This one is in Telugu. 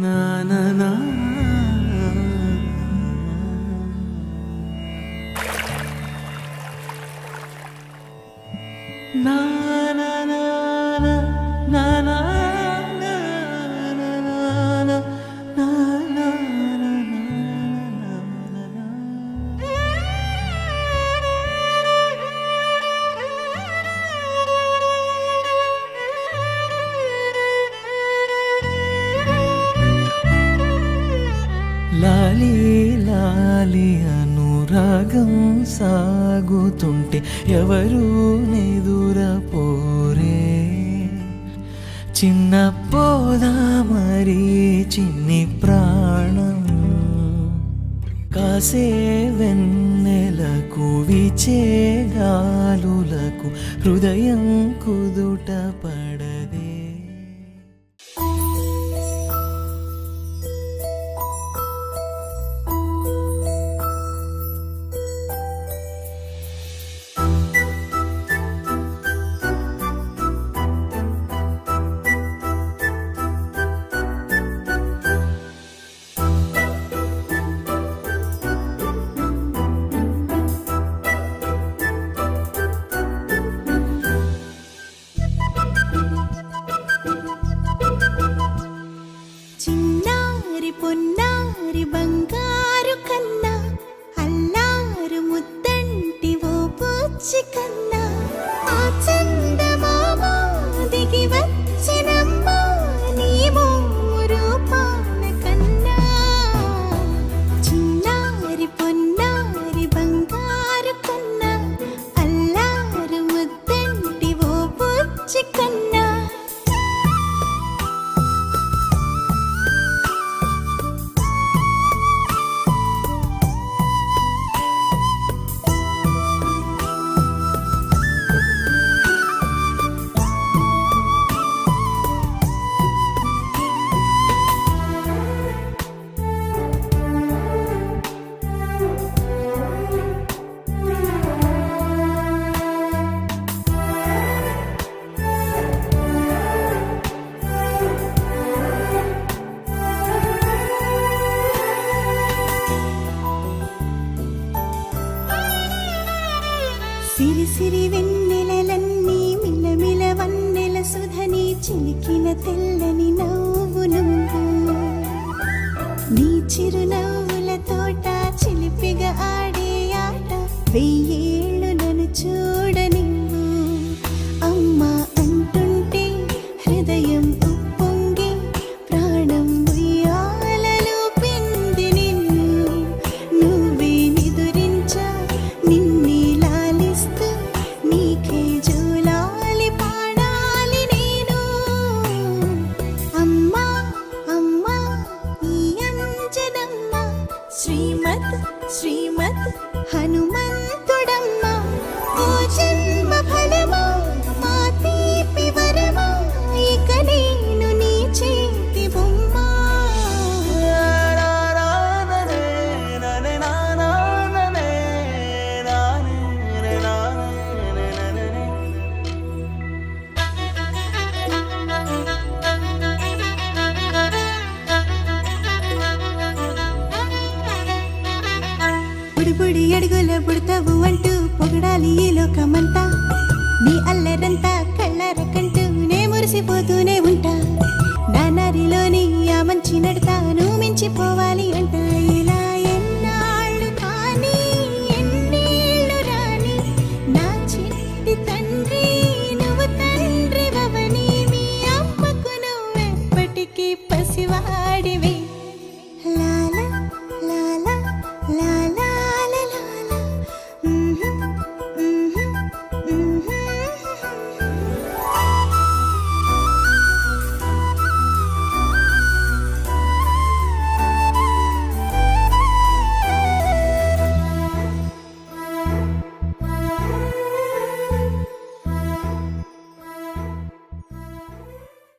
na na na na na na na na లాలి లాలి అనురాగం సాగుతుంటే ఎవరు నెదురపోరే చిన్న పోదా మరి చిన్ని ప్రాణం కాసే వెన్నెలకు విచే గాలులకు హృదయం కుదుట పడదే. పొన్నారి బంగారు కన్నా అల్లారు ముద్దంటి ఓ పూచి కన్నా ఆ చందమామ దిగి వచ్చినమ్మా నీ రూపాన కన్నా చిన్నారి పొన్నారి బంగారు కన్నా అల్లారు ముద్దంటి ఓ పూచి కన్నా సిరి సిరి వెన్నెలలన్నీ మిలమిల వన్నెల సుధని చిలికిన తెల్లని నవ్వు నువ్వు నీ చిరునవ్వుల తోట చిలిపిగా ఆడే ఆట వెయ్యేళ్ళు నన్ను చూడనివ్వు అమ్మా అంటుంటే హృదయం ఉప్పొంగి ప్రాణం ఉయ్యాలలో పిండి నిన్ను నువ్వే నిదురించా నిన్నే నీకే జూలాలి పాడాలి నేను అమ్మా అమ్మా ఈ అంజనమ్మ శ్రీమత్ శ్రీమత్ హనుమంతుడమ్మ ఓ జన్మ ఫలమా మా తీపి వరమా ఇక నేను నీ చేతి బొమ్మ. బుడి అడుగుల బుడతావు అంటూ పొగడాలి ఈ లోకమంతా నీ అల్లరంతా కళ్ళరకంటూ నే మురిసిపోతూనే ఉంటా నా నరిలోని ఆ మంచి నడతా నువ్వు మించిపోవాలి